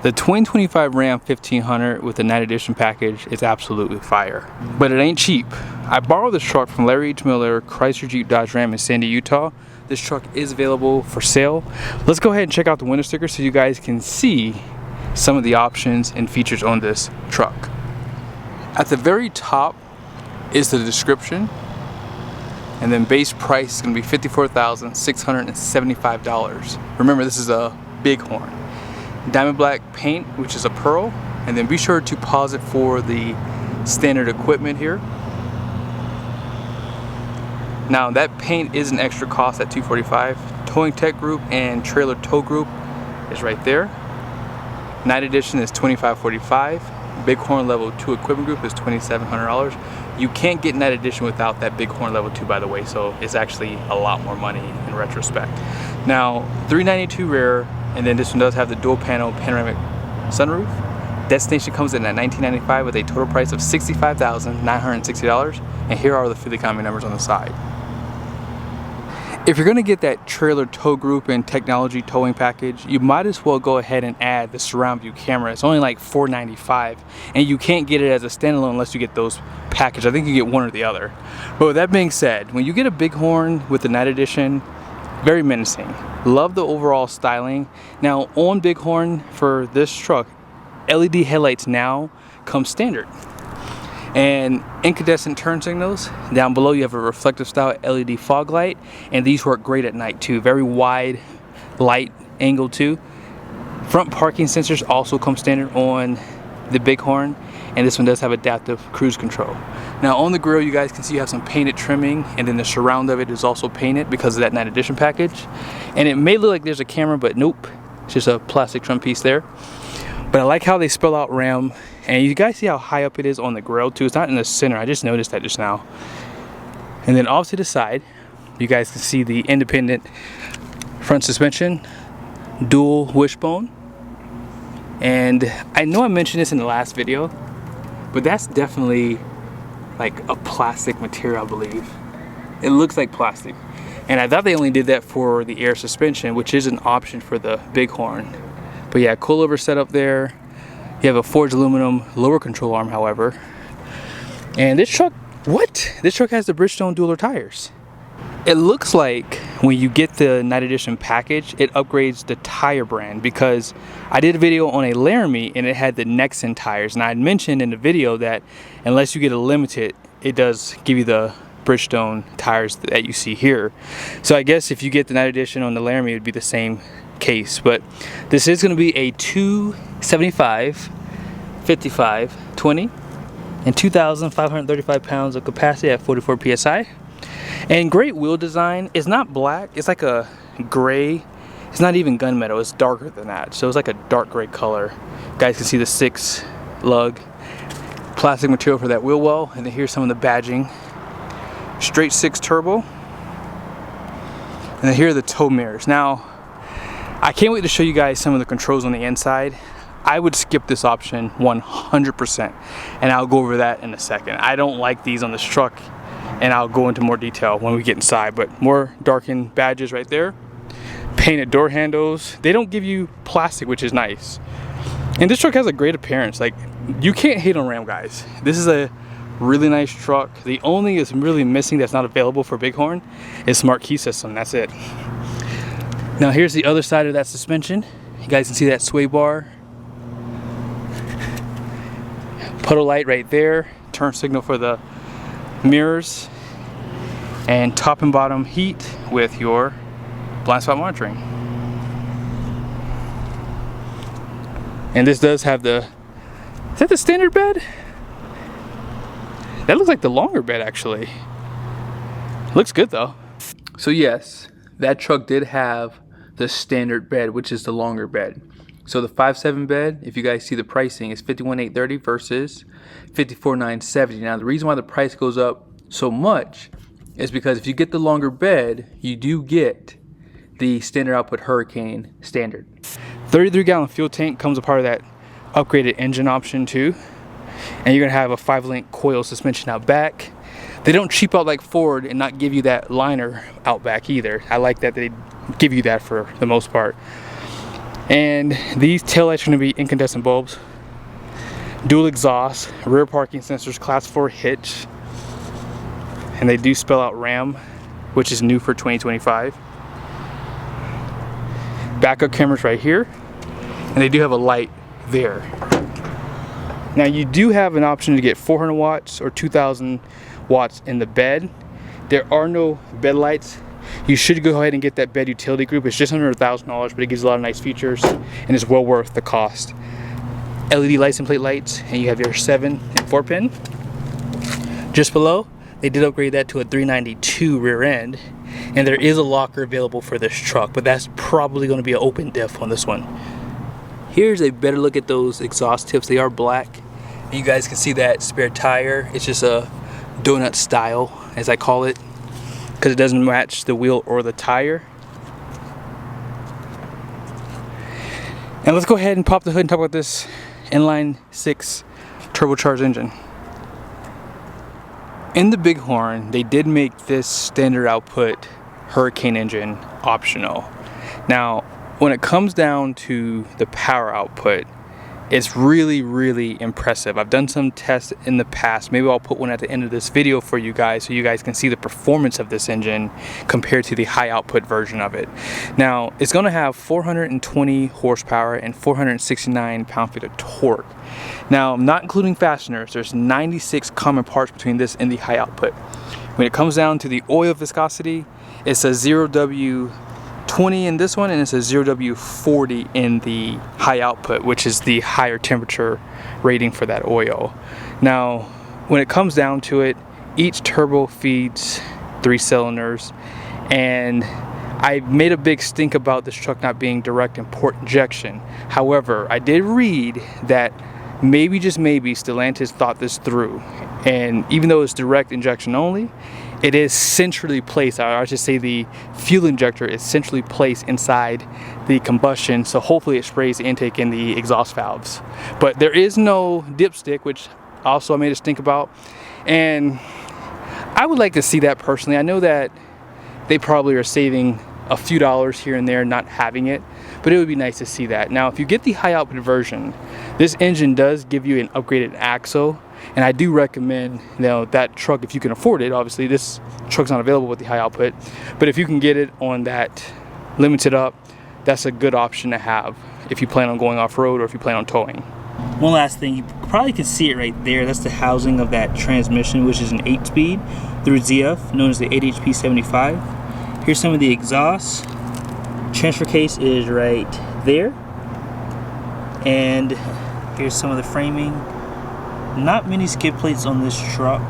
The 2025 Ram 1500 with the Night Edition package is absolutely fire. But it ain't cheap. I borrowed this truck from Larry H. Miller, Chrysler Jeep Dodge Ram in Sandy, Utah. This truck is available for sale. Let's go ahead and check out the window sticker so you guys can see some of the options and features on this truck. At the very top is the description, and then base price is going to be $54,675. Remember, this is a Bighorn. Diamond black paint, which is a pearl, and then be sure to pause it for the standard equipment here. Now that paint is an extra cost at $245. Towing tech group and trailer tow group is right there. Night Edition is $2545. Bighorn level 2 equipment group is $2,700. You can't get Night Edition without that Bighorn level 2, by the way, so it's actually a lot more money in retrospect. Now $392 rear, and then this one does have the dual panel panoramic sunroof. Destination comes in at $1995 with a total price of $65,960, and here are the fuel economy numbers on the side. If you're going to get that trailer tow group and technology towing package, you might as well go ahead and add the surround view camera. It's only like $495, and you can't get it as a standalone unless you get those packages. I think you get one or the other. But with that being said, when you get a Bighorn with the Night Edition, very menacing. Love the overall styling. Now on Bighorn for this truck, LED headlights now come standard. And incandescent turn signals. Down below you have a reflective style LED fog light, and these work great at night too. Very wide light angle too. Front parking sensors also come standard on the Bighorn, and this one does have adaptive cruise control. Now on the grille you guys can see you have some painted trimming, and then the surround of it is also painted because of that Night Edition package. And it may look like there's a camera, but nope, it's just a plastic trim piece there. But I like how they spell out Ram, and you guys see how high up it is on the grille too. It's not in the center, I just noticed that just now. And then off to the side you guys can see the independent front suspension, dual wishbone. And I know I mentioned this in the last video, but that's definitely like a plastic material, I believe. It looks like plastic, and I thought they only did that for the air suspension, which is an option for the Bighorn. But yeah, coilover setup there. You have a forged aluminum lower control arm, however. And this truck, this truck has the Bridgestone dueler tires. It looks like when you get the Night Edition package, it upgrades the tire brand, because I did a video on a Laramie and it had the Nexen tires, and I had mentioned in the video that unless you get a limited, it does give you the Bridgestone tires that you see here. So I guess if you get the Night Edition on the Laramie, it would be the same case. But this is going to be a 275, 55, 20, and 2,535 pounds of capacity at 44 psi. And great wheel design. It's not black, it's like a gray. It's not even gunmetal, it's darker than that, so it's like a dark gray color. You guys can see the 6 lug plastic material for that wheel well, and then here's some of the badging. Straight 6 turbo, and then here are the tow mirrors. Now I can't wait to show you guys some of the controls on the inside. I would skip this option 100%, and I'll go over that in a second. I don't like these on this truck, and I'll go into more detail when we get inside. But more darkened badges right there. Painted door handles. They don't give you plastic, which is nice. And this truck has a great appearance. Like, you can't hate on Ram, guys. This is a really nice truck. The only is really missing that's not available for Bighorn is smart key system. That's it. Now here's the other side of that suspension. You guys can see that sway bar. Puddle light right there. Turn signal for the mirrors, and top and bottom heat with your blind spot monitoring. And this does have the, is that the standard bed? That looks like the longer bed actually. Looks good though. So yes, that truck did have the standard bed, which is the longer bed. So the 5.7 bed, if you guys see the pricing, is $51,830 versus $54,970. Now the reason why the price goes up so much is because if you get the longer bed, you do get the standard output Hurricane standard. 33-gallon fuel tank comes a part of that upgraded engine option too. And you're gonna have a 5-link coil suspension out back. They don't cheap out like Ford and not give you that liner out back either. I like that they give you that for the most part. And these taillights are going to be incandescent bulbs, dual exhaust, rear parking sensors, class 4 hitch, and they do spell out RAM, which is new for 2025. Backup cameras right here, and they do have a light there. Now you do have an option to get 400 watts or 2000 watts in the bed. There are no bed lights. You should go ahead and get that bed utility group. It's just under $1,000, but it gives a lot of nice features and it's well worth the cost. LED license plate lights, and you have your 7 and 4 pin. Just below, they did upgrade that to a 392 rear end, and there is a locker available for this truck, but that's probably going to be an open diff on this one. Here's a better look at those exhaust tips. They are black. You guys can see that spare tire. It's just a donut style, as I call it, because it doesn't match the wheel or the tire. And let's go ahead and pop the hood and talk about this inline 6 turbocharged engine. In the Bighorn, they did make this standard output Hurricane engine optional. Now, when it comes down to the power output, it's really impressive. I've done some tests in the past. Maybe I'll put one at the end of this video for you guys so you guys can see the performance of this engine compared to the high output version of it. Now, it's going to have 420 horsepower and 469 pound-feet of torque. Now, not including fasteners, there's 96 common parts between this and the high output. When it comes down to the oil viscosity, it's a 0W20 in this one, and it's a 0W40 in the high output, which is the higher temperature rating for that oil. Now, when it comes down to it, each turbo feeds 3 cylinders, and I made a big stink about this truck not being direct and port injection. However, I did read that maybe, just maybe, Stellantis thought this through, and even though it's direct injection only, it is centrally placed. I should say the fuel injector is centrally placed inside the combustion, so hopefully it sprays the intake and the exhaust valves. But there is no dipstick, which also I made a stink about, and I would like to see that personally. I know that they probably are saving a few dollars here and there not having it, but it would be nice to see that. Now, if you get the high output version, this engine does give you an upgraded axle, and I do recommend, you know, that truck, if you can afford it. Obviously this truck's not available with the high output, but if you can get it on that limited up, that's a good option to have if you plan on going off-road or if you plan on towing. One last thing, you probably can see it right there. That's the housing of that transmission, which is an 8-speed through ZF, known as the 8HP75. Here's some of the exhausts. Transfer case is right there, and here's some of the framing. Not many skid plates on this truck,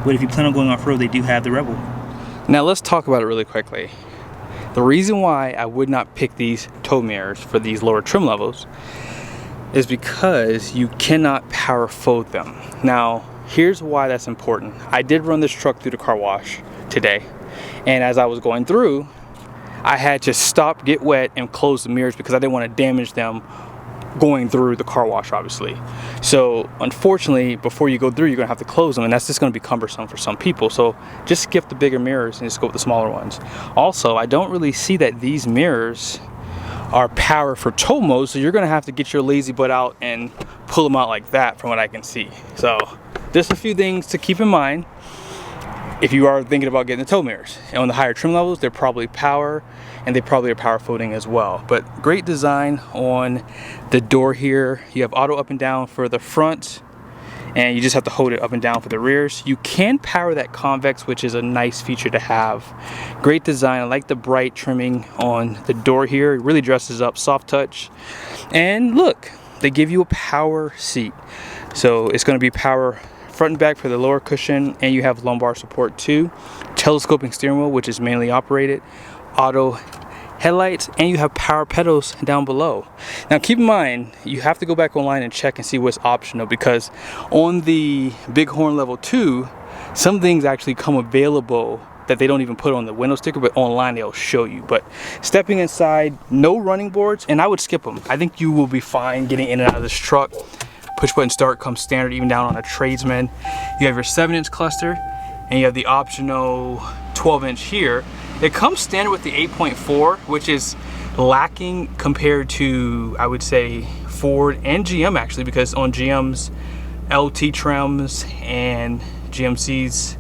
but if you plan on going off-road, they do have the Rebel. Now let's talk about it really quickly. The reason why I would not pick these tow mirrors for these lower trim levels is because you cannot power fold them. Now, here's why that's important. I did run this truck through the car wash today, and as I was going through, I had to stop, get wet, and close the mirrors because I didn't want to damage them going through the car wash, obviously. So unfortunately, before you go through, you're gonna have to close them, and that's just gonna be cumbersome for some people. So just skip the bigger mirrors and just go with the smaller ones. Also, I don't really see that these mirrors are power for tow mode, so you're gonna have to get your lazy butt out and pull them out like that, from what I can see. So just a few things to keep in mind if you are thinking about getting the tow mirrors. And on the higher trim levels, they're probably power, and they probably are power folding as well. But great design on the door here. You have auto up and down for the front, and you just have to hold it up and down for the rears. You can power that convex, which is a nice feature to have. Great design. I like the bright trimming on the door here. It really dresses up, soft touch. And look, they give you a power seat. So it's going to be power front and back for the lower cushion, and you have lumbar support too. Telescoping steering wheel, which is manually operated. Auto headlights, and you have power pedals down below. Now keep in mind, you have to go back online and check and see what's optional, because on the Bighorn level 2, some things actually come available that they don't even put on the window sticker, but online they'll show you. But stepping inside, no running boards, and I would skip them. I think you will be fine getting in and out of this truck. Push button start comes standard even down on a Tradesman. You have your 7-inch cluster, and you have the optional 12-inch here. It comes standard with the 8.4, which is lacking compared to, I would say, Ford and GM actually, because on GM's LT trims and GMC's,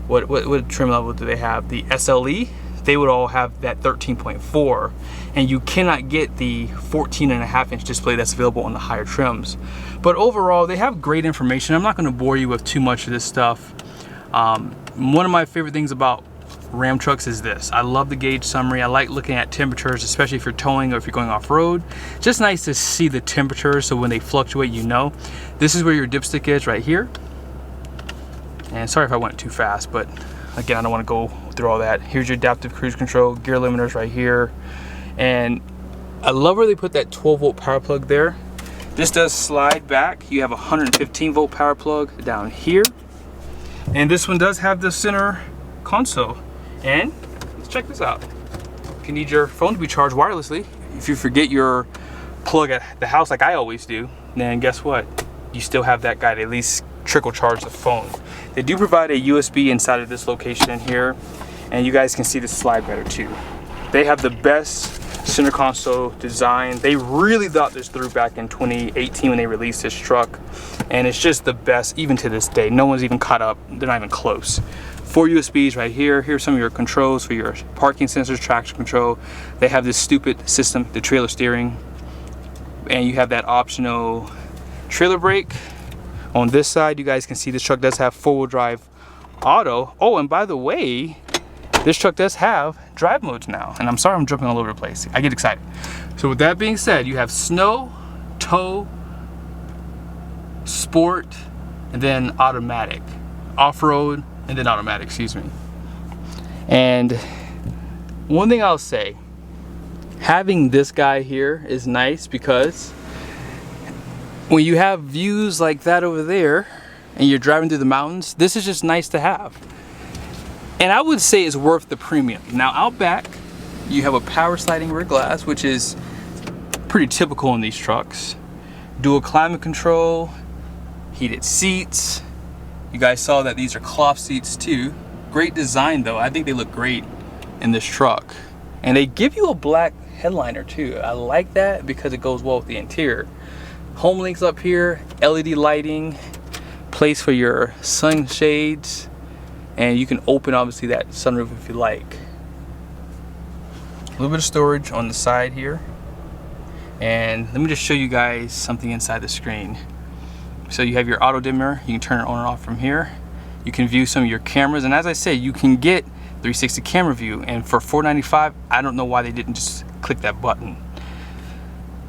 what trim level do they have? The SLE, they would all have that 13.4, and you cannot get the 14.5-inch display that's available on the higher trims. But overall, they have great information. I'm not going to bore you with too much of this stuff. One of my favorite things about Ram trucks is this. I love the gauge summary. I like looking at temperatures, especially if you're towing or if you're going off-road. Just nice to see the temperatures, so when they fluctuate, you know. This is where your dipstick is, right here. And sorry if I went too fast, but again, I don't want to go through all that. Here's your adaptive cruise control, gear limiters right here. And I love where they put that 12-volt power plug there. This does slide back. You have a 115-volt power plug down here. And this one does have the center console. And let's check this out. If you need your phone to be charged wirelessly, if you forget your plug at the house like I always do, then guess what? You still have that guy to at least trickle charge the phone. They do provide a USB inside of this location in here, and you guys can see the slide better too. They have the best center console design. They really thought this through back in 2018 when they released this truck, and it's just the best even to this day. No one's even caught up. They're not even close. 4 USBs right here. Here's some of your controls for your parking sensors, traction control. They have this stupid system, the trailer steering, and you have that optional trailer brake. On this side, you guys can see this truck does have 4-wheel drive auto. Oh, and by the way, this truck does have drive modes now. And I'm sorry I'm jumping all over the place. I get excited. So with that being said, you have snow, tow, sport, and then automatic. Off-road, and then automatic, excuse me. And one thing I'll say, having this guy here is nice because when you have views like that over there and you're driving through the mountains, this is just nice to have. And I would say it's worth the premium. Now out back, you have a power sliding rear glass, which is pretty typical in these trucks. Dual climate control, heated seats. You guys saw that these are cloth seats too. Great design though. I think they look great in this truck. And they give you a black headliner too. I like that because it goes well with the interior. Home links up here, LED lighting, place for your sunshades, and you can open obviously that sunroof if you like. A little bit of storage on the side here. And let me just show you guys something inside the screen. So you have your auto dimmer, you can turn it on and off from here. You can view some of your cameras, and as I said, you can get 360 camera view, and for $495, I don't know why they didn't just click that button.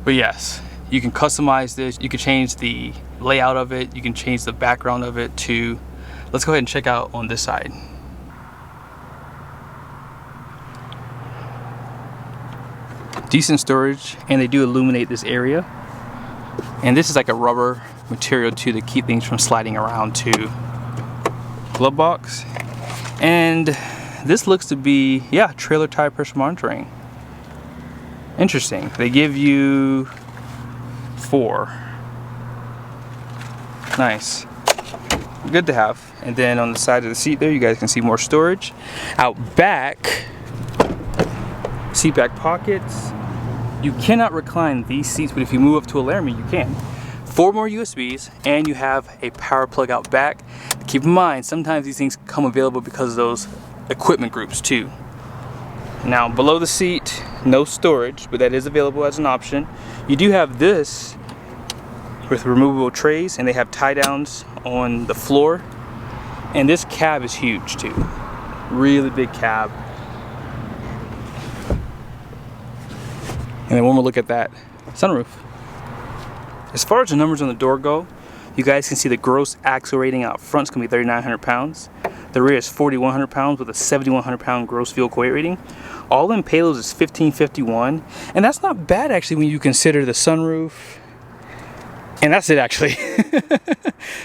But yes, you can customize this, you can change the layout of it, you can change the background of it to, let's go ahead and check out on this side. Decent storage, and they do illuminate this area. And this is like a rubber material too to keep things from sliding around too. Glove box. And this looks to be, yeah, trailer tire pressure monitoring. Interesting. They give you 4. Nice. Good to have. And then on the side of the seat there, you guys can see more storage. Out back, seat back pockets. You cannot recline these seats, but if you move up to a Laramie, you can. 4 more USBs, and you have a power plug out back. Keep in mind, sometimes these things come available because of those equipment groups too. Now below the seat, no storage, but that is available as an option. You do have this with removable trays, and they have tie downs on the floor. And this cab is huge too. Really big cab. And then one more look at that sunroof. As far as the numbers on the door go, you guys can see the gross axle rating out front is going to be 3,900 pounds. The rear is 4,100 pounds with a 7,100 pound gross vehicle weight rating. All in payloads is 1,551. And that's not bad actually when you consider the sunroof. And that's it actually.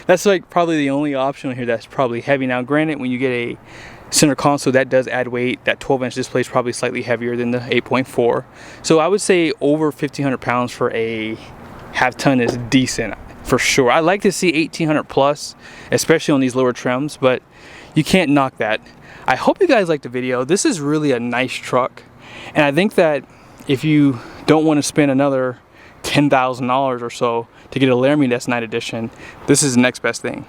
That's like probably the only option here that's probably heavy. Now granted, when you get a center console, that does add weight. That 12-inch display is probably slightly heavier than the 8.4. So I would say over 1,500 pounds for a half ton is decent for sure. I like to see 1,800 plus, especially on these lower trims, but you can't knock that. I hope you guys liked the video. This is really a nice truck, and I think that if you don't want to spend another $10,000 or so to get a Laramie Night Edition, this is the next best thing.